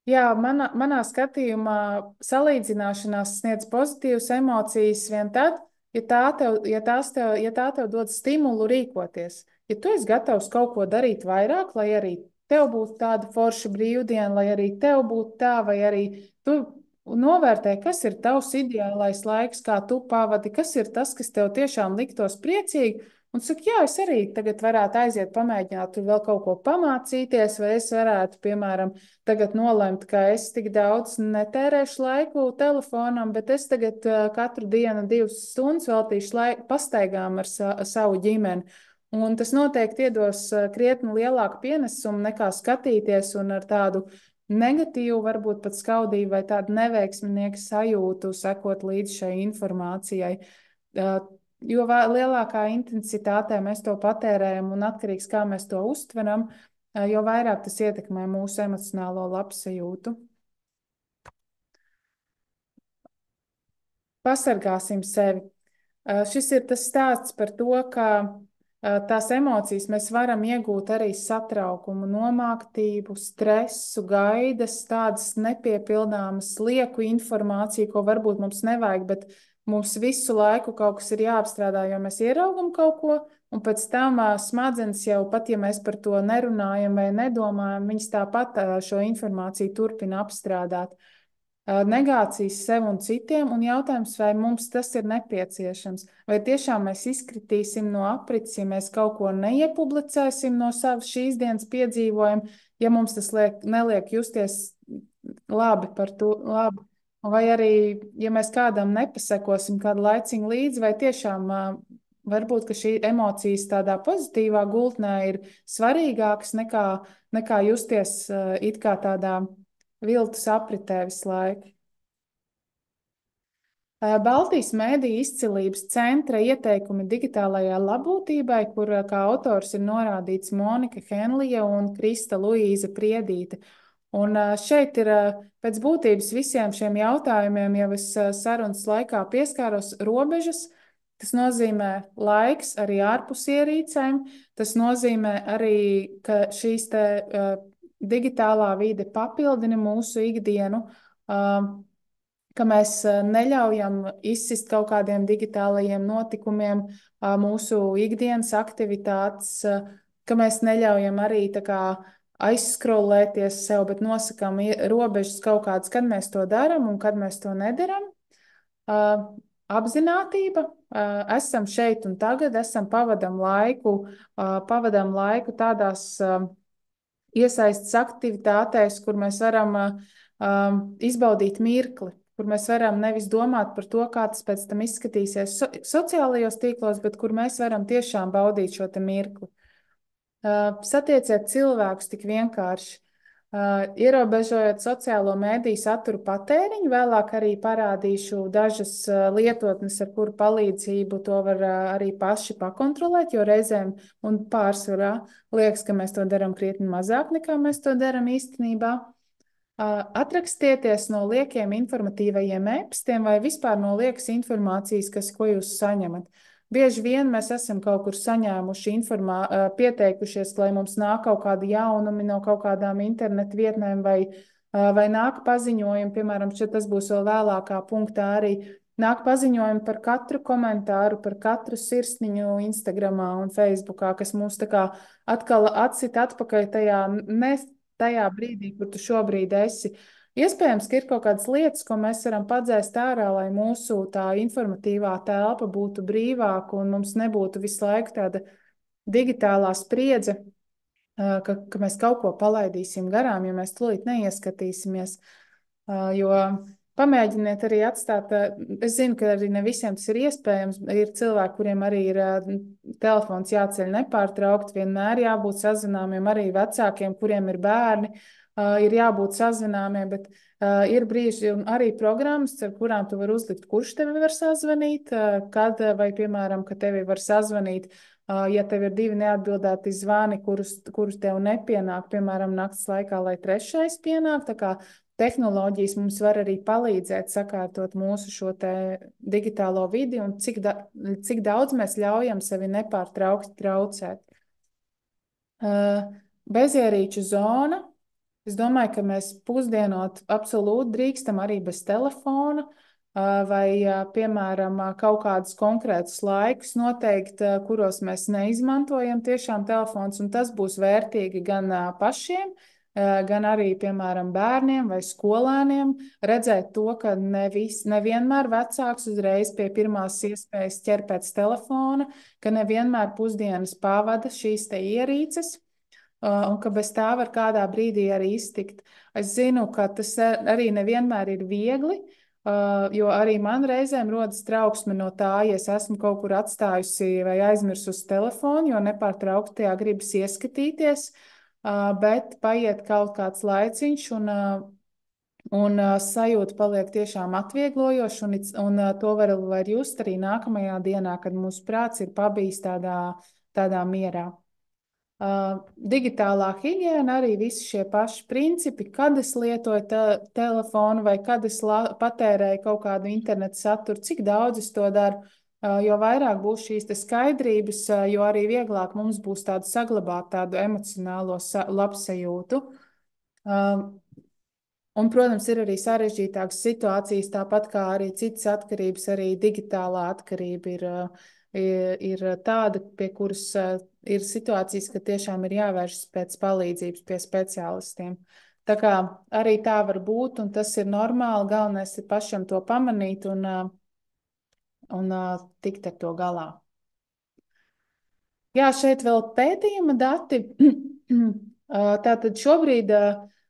jā, manā skatījumā salīdzināšanās sniedz pozitīvas emocijas vien tad, ja tā tev dod stimulu rīkoties. Ja tu esi gatavs kaut ko darīt vairāk, lai arī tev būtu tāda forša brīvdiena, lai arī tev būtu tā, vai arī tu novērtē, kas ir tavs ideālais laiks, kā tu pavadi, kas ir tas, kas tev tiešām liktos priecīgi. Un saka, jā, es arī tagad varētu aiziet, pamēģināt, tur vēl kaut ko pamācīties, vai es varētu, piemēram, tagad nolemt, ka es tik daudz netērēšu laiku telefonam, bet es tagad katru dienu 2 stundas veltīšu pastaigām ar savu ģimeni. Un tas noteikti iedos krietni lielāku pienesumu nekā skatīties un ar tādu negatīvu, varbūt pat skaudību vai tādu neveiksminieku sajūtu sekot līdz šai informācijai. Jo lielākā intensitātē mēs to patērējam un atkarīgs, kā mēs to uztveram, jo vairāk tas ietekmē mūsu emocionālo labsajūtu. Pasargāsim sevi. Šis ir tas stāsts par to, ka tās emocijas mēs varam iegūt arī satraukumu, nomāktību, stresu, gaidas, tādas nepiepildāmas, lieku informāciju, ko varbūt mums nevajag, bet mums visu laiku kaut kas ir jāapstrādā, jo mēs ieraugam kaut ko, un pēc tam smadzenes jau pat, ja mēs par to nerunājam vai nedomājam, viņas tāpat šo informāciju turpina apstrādāt. Negācijas sev un citiem, un jautājums, vai mums tas ir nepieciešams. Vai tiešām mēs izkritīsim no aprits, ja mēs kaut ko neiepublicēsim no savas šīs dienas piedzīvojuma, ja mums tas neliek justies labi par to, labi. Vai arī, ja mēs kādam nepasekosim kādu laiciņu līdzi, vai tiešām varbūt, ka šī emocijas tādā pozitīvā gultnē ir svarīgākas nekā justies it kā tādā viltus apritē visu laiku. Baltijas Mēdīju izcilības centra ieteikumi digitālajai labklājībai, kur kā autors ir norādīts Monika Henlija un Krista Luīza Priedīte. Un šeit ir pēc būtības visiem šiem jautājumiem jau es sarunas laikā pieskāros robežas. Tas nozīmē laiks arī ārpus ierīcēm. Tas nozīmē arī, ka šīs te digitālā vide papildina mūsu ikdienu, ka mēs neļaujam izsist kaut kādiem digitālajiem notikumiem mūsu ikdienas aktivitātes, ka mēs neļaujam arī tā kā aizskrolēties sev, bet nosakām robežas kaut kādas, kad mēs to darām un kad mēs to nedaram. Apzinātība, esam šeit un tagad, pavadām laiku tādās iesaistas aktivitātēs, kur mēs varam izbaudīt mirkli, kur mēs varam nevis domāt par to, kā tas pēc tam izskatīsies sociālajos tīklos, bet kur mēs varam tiešām baudīt šo te mirkli. Satieciet cilvēkus tik vienkārši. Ierobežojot sociālo mēdīju saturu patēriņu, vēlāk arī parādīšu dažas lietotnes, ar kuru palīdzību to var arī paši pakontrolēt, jo reizēm un pārsvarā liekas, ka mēs to darām krietni mazāk nekā mēs to darām īstenībā. Atrakstieties no liekiem informatīvajiem e-pastiem vai vispār no liekas informācijas, ko jūs saņemat. Bieži vien mēs esam kaut kur saņēmuši pieteikušies, lai mums nāk kaut kādi jaunumi no kaut kādām internetu vietnēm vai nāk paziņojumi, piemēram, tas būs vēl vēlākā punktā arī, nāk paziņojumi par katru komentāru, par katru sirsniņu Instagramā un Facebookā, kas mūs tā kā atkal atsit atpakaļ tajā brīdī, kur tu šobrīd esi. Iespējams, ka ir kaut kādas lietas, ko mēs varam padzēst ārā, lai mūsu tā informatīvā telpa būtu brīvāka un mums nebūtu visu laiku tāda digitālā spriedze, ka mēs kaut ko palaidīsim garām, ja mēs tūlīt neieskatīsimies. Jo pamēģiniet arī atstāt, es zinu, ka arī ne visiem tas ir iespējams, ir cilvēki, kuriem arī ir telefons jāceļ nepārtraukt, vienmēr jābūt sazināmiem, arī vecākiem, kuriem ir bērni, ir jābūt sazināmiem, bet ir brīži un arī programmas, ar kurām tu vari uzlikt, kurš tevi var sazvanīt, kad vai, piemēram, ka tevi var sazvanīt Ja tev ir divi neatbildēti zvani, kurus tev nepienāk, piemēram, naktas laikā, lai trešais pienāk, tā kā tehnoloģijas mums var arī palīdzēt sakārtot mūsu šo te digitālo vidi un cik daudz mēs ļaujam sevi nepārtraukti traucēt. Bezierīču zona. Es domāju, ka mēs pusdienot absolūti drīkstam arī bez telefona, vai, piemēram, kaut kādus konkrētus laikus noteikt, kuros mēs neizmantojam tiešām telefons, un tas būs vērtīgi gan pašiem, gan arī, piemēram, bērniem vai skolēniem, redzēt to, ka nevienmēr vecāks uzreiz pie pirmās iespējas ķer pēc telefona, ka nevienmēr pusdienas pavada šīs te ierīces, un ka bez tā var kādā brīdī arī iztikt. Es zinu, ka tas arī nevienmēr ir viegli, jo arī man reizēm rodas trauksme no tā, ja es esmu kaut kur atstājusi vai aizmirsusi telefonu, jo nepārtraukti tajā gribas ieskatīties, bet paiet kaut kāds laiciņš un sajūta paliek tiešām atvieglojoša, un to var just arī nākamajā dienā, kad mūsu prāts ir pabijis tādā mierā. Digitālā higiēna arī visi šie paši principi, kad es lietoju telefonu vai kad es patērēju kaut kādu internetu saturu, cik daudz es to daru, jo vairāk būs šīs skaidrības, jo arī vieglāk mums būs saglabāt tādu emocionālo labsajūtu. Un, protams, ir arī sarežģītākas situācijas, tāpat kā arī citas atkarības, arī digitālā atkarība ir tāda, pie kuras ir situācijas, ka tiešām ir jāvēršas pēc palīdzības pie speciālistiem. Tā kā arī tā var būt, un tas ir normāli, galvenais ir pašam to pamanīt un tikt ar to galā. Jā, šeit vēl pētījuma dati. Tātad šobrīd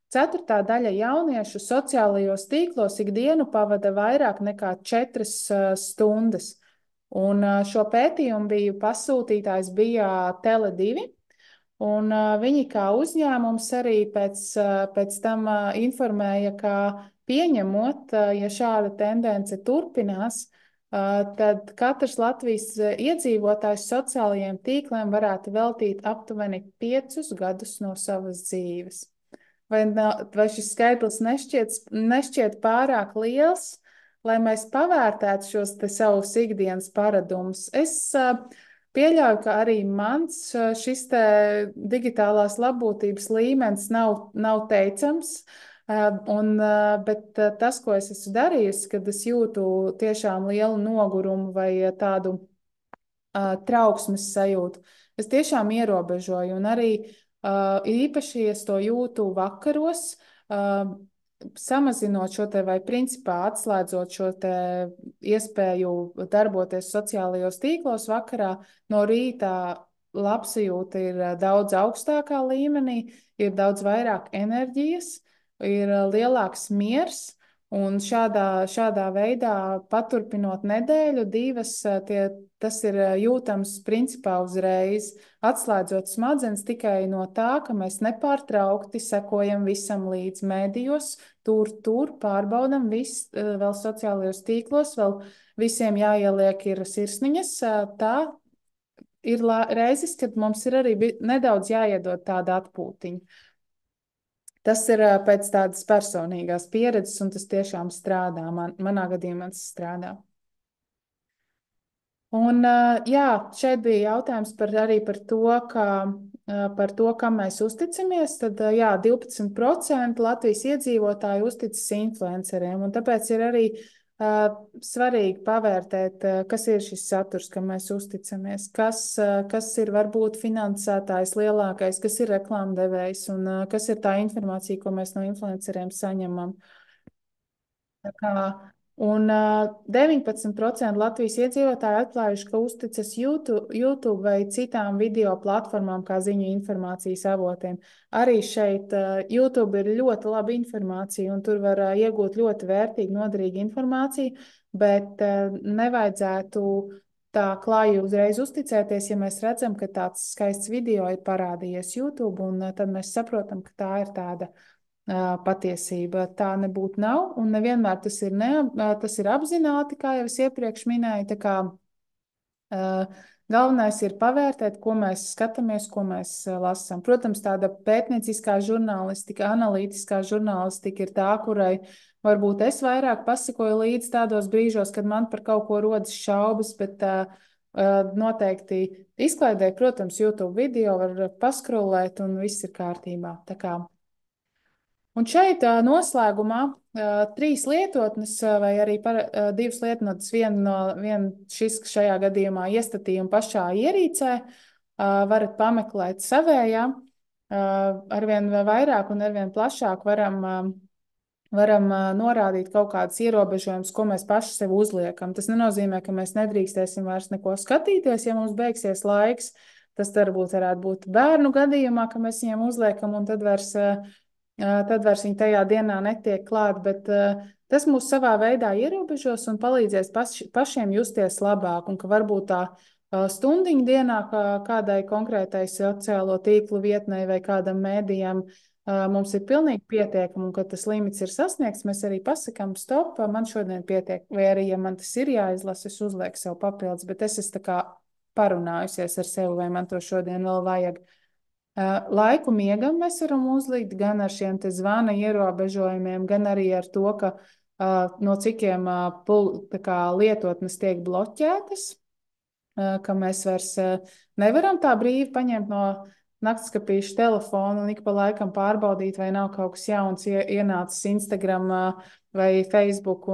ceturtā daļa jauniešu sociālajos tīklos ikdienu pavada vairāk nekā 4 stundas. Un šo pētījumu pasūtītājs bija Tele2, un viņi kā uzņēmums arī pēc tam informēja, ka pieņemot, ja šāda tendence turpinās, tad katrs Latvijas iedzīvotājs sociālajiem tīkliem varētu veltīt aptuveni 5 gadus no savas dzīves. Vai šis skaitlis nešķiet pārāk liels, lai mēs pavērtētu šos savus ikdienas paradumus? Es pieļauju, ka arī mans šis digitālās labbūtības līmenis nav teicams, bet tas, ko es esmu darījusi, kad es jūtu tiešām lielu nogurumu vai tādu trauksmes sajūtu, es tiešām ierobežoju, un arī īpaši es to jūtu vakaros, samazinot šo vai principā atslēdzot šo iespēju darboties sociālajos tīklos vakarā, no rīta labsajūta ir daudz augstākā līmenī, ir daudz vairāk enerģijas, ir lielāks miers, un šādā veidā paturpinot nedēļu, 2, tas ir jūtams principā uzreiz, atslēdzot smadzenes tikai no tā, ka mēs nepārtraukti sekojam visam līdz mēdījos, tur pārbaudam vēl sociālajos tīklos, vēl visiem jāieliek ir sirsniņas, tā ir reizes, kad mums ir arī nedaudz jāiedod tāda atpūtiņa. Tas ir pēc tādas personīgās pieredzes, un tas tiešām strādā. Manā gadījumā tas strādā. Un, jā, šeit bija jautājums arī par to, kam mēs uzticamies. Tad, jā, 12% Latvijas iedzīvotāji uzticas influenceriem, un tāpēc ir arī svarīgi pavērtēt, kas ir šis saturs, kam mēs uzticamies, kas ir varbūt finansētājs lielākais, kas ir reklāmdevējs un kas ir tā informācija, ko mēs no influenceriem saņemam. Un 19% Latvijas iedzīvotāji atklājuši, ka uzticas YouTube vai citām video platformām kā ziņu informācijas avotiem. Arī šeit YouTube ir ļoti laba informācija, un tur var iegūt ļoti vērtīgu, noderīgu informāciju, bet nevajadzētu tā klāji uzreiz uzticēties, ja mēs redzam, ka tāds skaists video ir parādījies YouTube, un tad mēs saprotam, ka tā ir tāda patiesība. Tā nebūtu nav, un nevienmēr tas ir apzināti, kā jau es iepriekš minēju, tā kā Galvenais ir pavērtēt, ko mēs skatāmies, ko mēs lasām. Protams, tāda pētnieciskā žurnālistika, analītiskā žurnālistika ir tā, kurai varbūt es vairāk pasakoju līdz tādos brīžos, kad man par kaut ko rodas šaubas, bet noteikti izklaidē, protams, YouTube video var paskrolēt un viss ir kārtībā. Tā kā. Un šeit noslēgumā trīs lietotnes vai arī divas lietotnes, šis šajā gadījumā iestatījuma pašā ierīcē, varat pameklēt savējā. Arvien vairāk un arvien plašāk varam norādīt kaut kādus ierobežojumus, ko mēs paši sev uzliekam. Tas nenozīmē, ka mēs nedrīkstēsim vairs neko skatīties, ja mums beigsies laiks. Tas varētu būt bērnu gadījumā, ka mēs viņiem uzliekam, un tad vairs viņi tajā dienā netiek klāt, bet tas mūs savā veidā ierobežos un palīdzēs pašiem justies labāk, un ka varbūt tā stundiņa dienā kādai konkrētai sociālo tīklu vietnei vai kādam mēdījam mums ir pilnīgi pietiekami, un kad tas limits ir sasniegts, mēs arī pasakām, stop, man šodien pietiek, vai arī, ja man tas ir jāizlasa, es uzlieku sev papildus, bet es esmu tā kā parunājusies ar sevi, vai man to šodien vēl vajag. Laiku miegam mēs varam uzlikt gan ar šiem te zvana ierobežojumiem, gan arī ar to, ka no cikiem lietotnes tiek bloķētas, ka mēs vairs nevaram tā brīvi paņemt no naktskapīšu telefonu un ik pa laikam pārbaudīt, vai nav kaut kas jauns ienācis Instagram vai Facebook.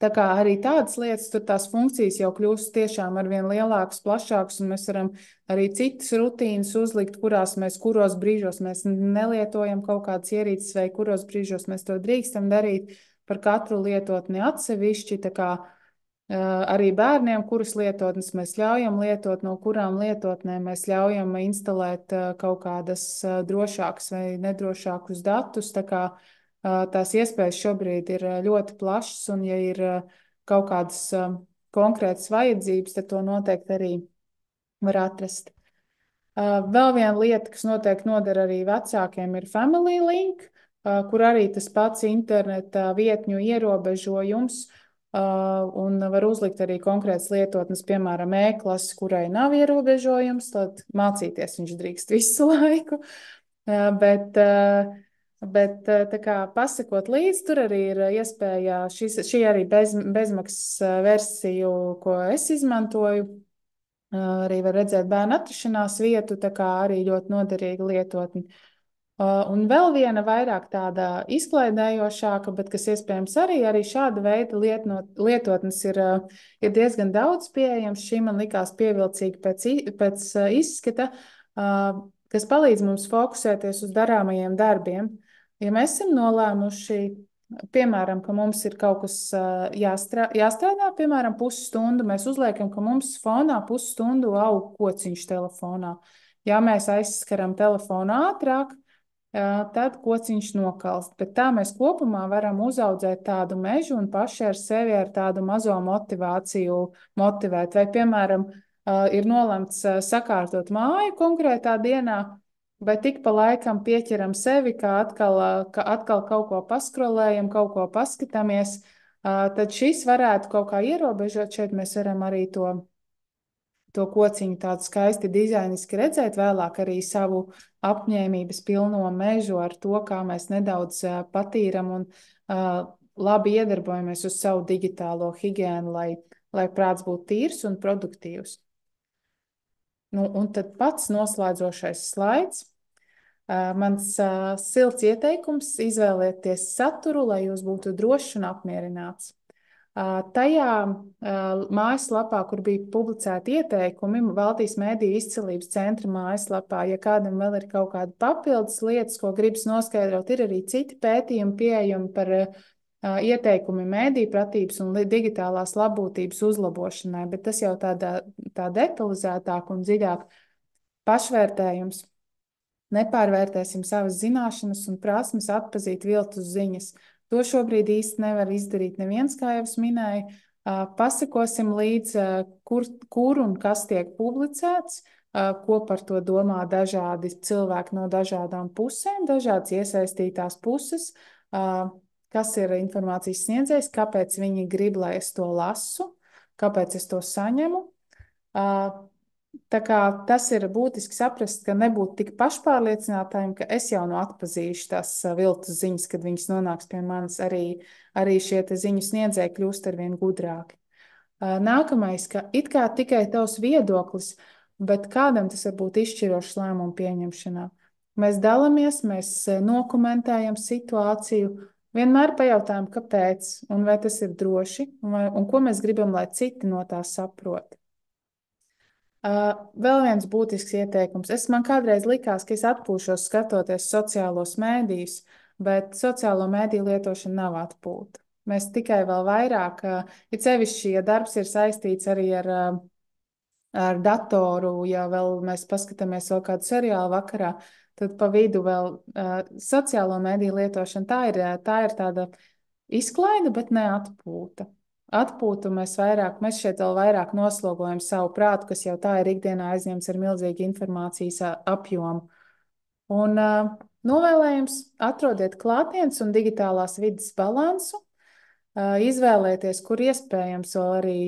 Tā kā arī tādas lietas, tur tās funkcijas jau kļūst tiešām arvien lielākas, plašākas, un mēs varam arī citas rutīnas uzlikt, kuros brīžos mēs nelietojam kaut kādas ierīces, vai kuros brīžos mēs to drīkstam darīt par katru lietotni atsevišķi. Tā kā arī bērniem, kuras lietotnes mēs ļaujam lietot, no kurām lietotnēm mēs ļaujam instalēt kaut kādas drošākas vai nedrošākus datus. Tā kā tās iespējas šobrīd ir ļoti plašas, un ja ir kaut kādas konkrētas vajadzības, tad to noteikti arī var atrast. Vēl viena lieta, kas noteikti noder arī vecākiem, ir Family Link, kur arī tas pats interneta vietņu ierobežojums, un var uzlikt arī konkrētas lietotnes, piemēram, e-klases, kurai nav ierobežojums, tad mācīties viņš drīkst visu laiku. Bet tā kā pasakot līdzi, tur arī ir iespēja šī arī bezmaksas versiju, ko es izmantoju. Arī var redzēt bērnu atrašanās vietu, tā kā arī ļoti noderīga lietotne. Un vēl viena vairāk tāda izklaidējošāka, bet kas iespējams arī šāda veida lietotnes ir diezgan daudz pieejams. Šī man likās pievilcīga pēc izskata, kas palīdz mums fokusēties uz darāmajiem darbiem. Ja mēs esam nolēmuši, piemēram, ka mums ir kaut kas jāstrādā, piemēram, pusstundu, mēs uzliekam, ka mums fonā pusstundu aug kociņš telefonā. Ja mēs aizskaram telefonu ātrāk, tad kociņš nokalst. Bet tā mēs kopumā varam uzaudzēt tādu mežu un paši ar sevi ar tādu mazo motivāciju motivēt. Vai, piemēram, ir nolemts sakārtot māju konkrētā dienā, bet tik pa laikam pieķeram sevi, ka atkal kaut ko paskrolējam, kaut ko paskatāmies, tad šis varētu kaut kā ierobežot. Šeit mēs varam arī to kociņu tādu skaisti dizainiski redzēt, vēlāk arī savu apņēmības pilno mežu ar to, kā mēs nedaudz patīram un labi iedarbojamies uz savu digitālo higiēnu, lai prāts būtu tīrs un produktīvs. Nu, un tad pats noslēdzošais slaids. Mans silts ieteikums - izvēlieties saturu, lai jūs būtu drošs un apmierināts. Tajā mājaslapā, kur bija publicēti ieteikumi, Baltijas Mēdīju izcilības centra mājaslapā, ja kādam vēl ir kaut kāda papildus lietas, ko gribas noskaidrot, ir arī citi pētījumi pieejami par ieteikumi mēdīju pratības un digitālās labbūtības uzlabošanai, bet tas jau tā detalizētāk un dziļāk pašvērtējums. Nepārvērtēsim savas zināšanas un prasmes atpazīt viltus ziņas. To šobrīd īsti nevar izdarīt neviens, kā jau es minēju. Pasakosim līdzi, kur un kas tiek publicēts, ko par to domā dažādi cilvēki no dažādām pusēm, dažādas iesaistītās puses, kas ir informācijas sniedzējs, kāpēc viņi grib, lai es to lasu, kāpēc es to saņemu. Tā kā tas ir būtiski saprast, ka nebūt tik pašpārliecinātājiem, ka es jau nu atpazīšu tās viltus ziņas, kad viņas nonāks pie manis, arī šie te ziņu sniedzēji kļūst arvien gudrāki. Nākamais, ka it kā tikai tavs viedoklis, bet kādam tas var būt izšķirošs lēmumu pieņemšanā. Mēs dalāmies, mēs nokomentējam situāciju, vienmēr pajautājam, kāpēc un vai tas ir droši un ko mēs gribam, lai citi no tā saprot. Vēl viens būtisks ieteikums. Man kādreiz likās, ka es atpūšos skatoties sociālos mēdījus, bet sociālo mēdīju lietošana nav atpūta. Mēs tikai vēl vairāk, it sevišķi, ja darbs ir saistīts arī ar datoru, ja vēl mēs paskatāmies vēl kādu seriālu vakarā, tad pa vidu vēl sociālo mēdīju lietošana. Tā ir tāda izklaide, bet ne atpūta. Atpūtu mēs šeit vēl vairāk noslogojam savu prātu, kas jau tā ir ikdienā aizņemts ar milzīgu informācijas apjomu. Un novēlējums atrodiet klātienes un digitālās vidas balansu, izvēlēties, kur iespējams vēl arī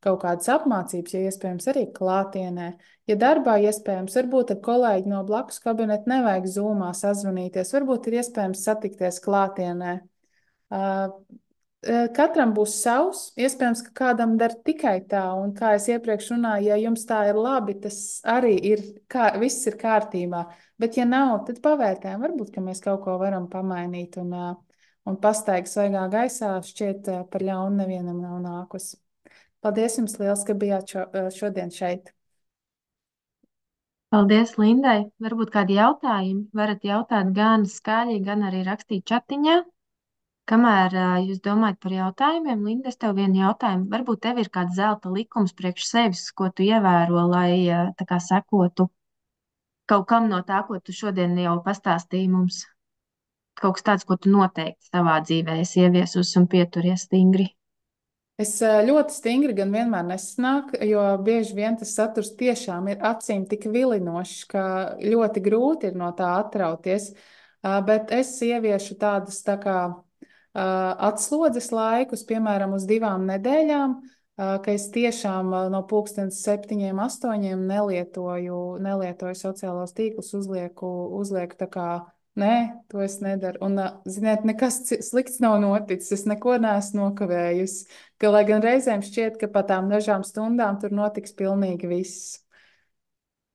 kaut kādas apmācības, ja iespējams arī klātienē. Ja darbā iespējams, varbūt ar kolēģi no blakus kabineta nevajag zūmā sazvanīties, varbūt ir iespējams satikties klātienē. Katram būs savs, iespējams, ka kādam der tikai tā, un kā es iepriekš runāju, ja jums tā ir labi, tas arī ir, viss ir kārtībā, bet ja nav, tad pavērtējam, varbūt, ka mēs kaut ko varam pamainīt, un pastaigā svaigā gaisā šķiet par ļaunu nevienam nav nākusi. Paldies jums liels, ka bijāt šodien šeit. Paldies, Lindai. Varbūt kādi jautājumi varat jautāt gan skaļi, gan arī rakstīt chatiņā. Kamēr jūs domājat par jautājumiem, Linda, es tev vienu jautājumu. Varbūt tev ir kāds zelta likums priekš sevis, ko tu ievēro, lai tā kā sekotu kaut kam no tā, ko tu šodien jau pastāstīji mums. Kaut kas tāds, ko tu noteikti savā dzīvē esi ieviesusi un pieturies stingri. Es ļoti stingri gan vienmēr nesanāku, jo bieži vien tas saturs tiešām ir acīm tik vilinošs, ka ļoti grūti ir no tā atrauties. Bet es ieviešu tādus tā kā atslodzes laikus, piemēram, uz 2 nedēļām, ka es tiešām no pulkstens 7, 8 nelietoju sociālos tīklus, uzlieku tā kā. Nē, to es nedaru. Un, ziniet, nekas slikts nav noticis. Es neko neesmu nokavējusi. Lai gan reizēm šķiet, ka pat tām dažām stundām tur notiks pilnīgi viss.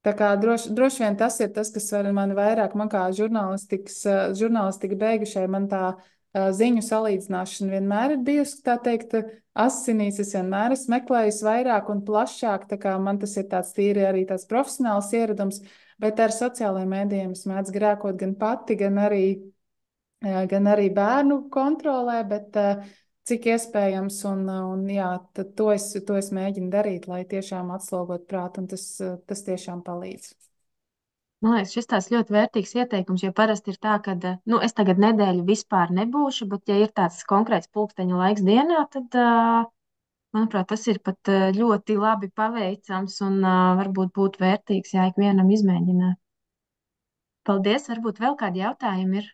Tā kā droši vien tas ir tas, kas man vairāk, man kā žurnālistika beigušai, man tā ziņu salīdzināšana vienmēr ir bijusi, tā teikt, asinīs. Es vienmēr esmu meklējusi vairāk un plašāk, tā kā man tas ir tāds tīri arī tāds profesionāls ieradums. Bet ar sociālajiem mēdījiem es mēdzu grēkot gan pati, gan arī bērnu kontrolē, bet cik iespējams, un jā, tad to es mēģinu darīt, lai tiešām atslogot prātu, un tas tiešām palīdz. Man liekas, šis tāds ļoti vērtīgs ieteikums, jo parasti ir tā, ka, nu, es tagad nedēļu vispār nebūšu, bet ja ir tāds konkrēts pulksteņa laiks dienā, tad, manuprāt, tas ir pat ļoti labi paveicams un varbūt būtu vērtīgs, ja ikvienam izmēģināt. Paldies, varbūt vēl kādi jautājumi ir.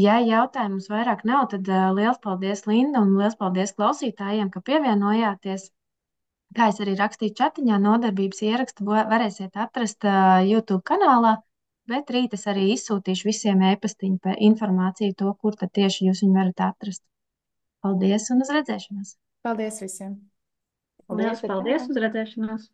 Ja jautājumu mums vairāk nav, tad liels paldies, Linda, un liels paldies klausītājiem, ka pievienojāties. Kā es arī rakstīju chatiņā, nodarbības ierakstu varēsiet atrast YouTube kanālā, bet rīt es arī izsūtīšu visiem e-pastiņu par informāciju to, kur tad tieši jūs viņu varat atrast. Paldies un uz redzēšanos! Paldies visiem! Liels paldies, uz redzēšanos!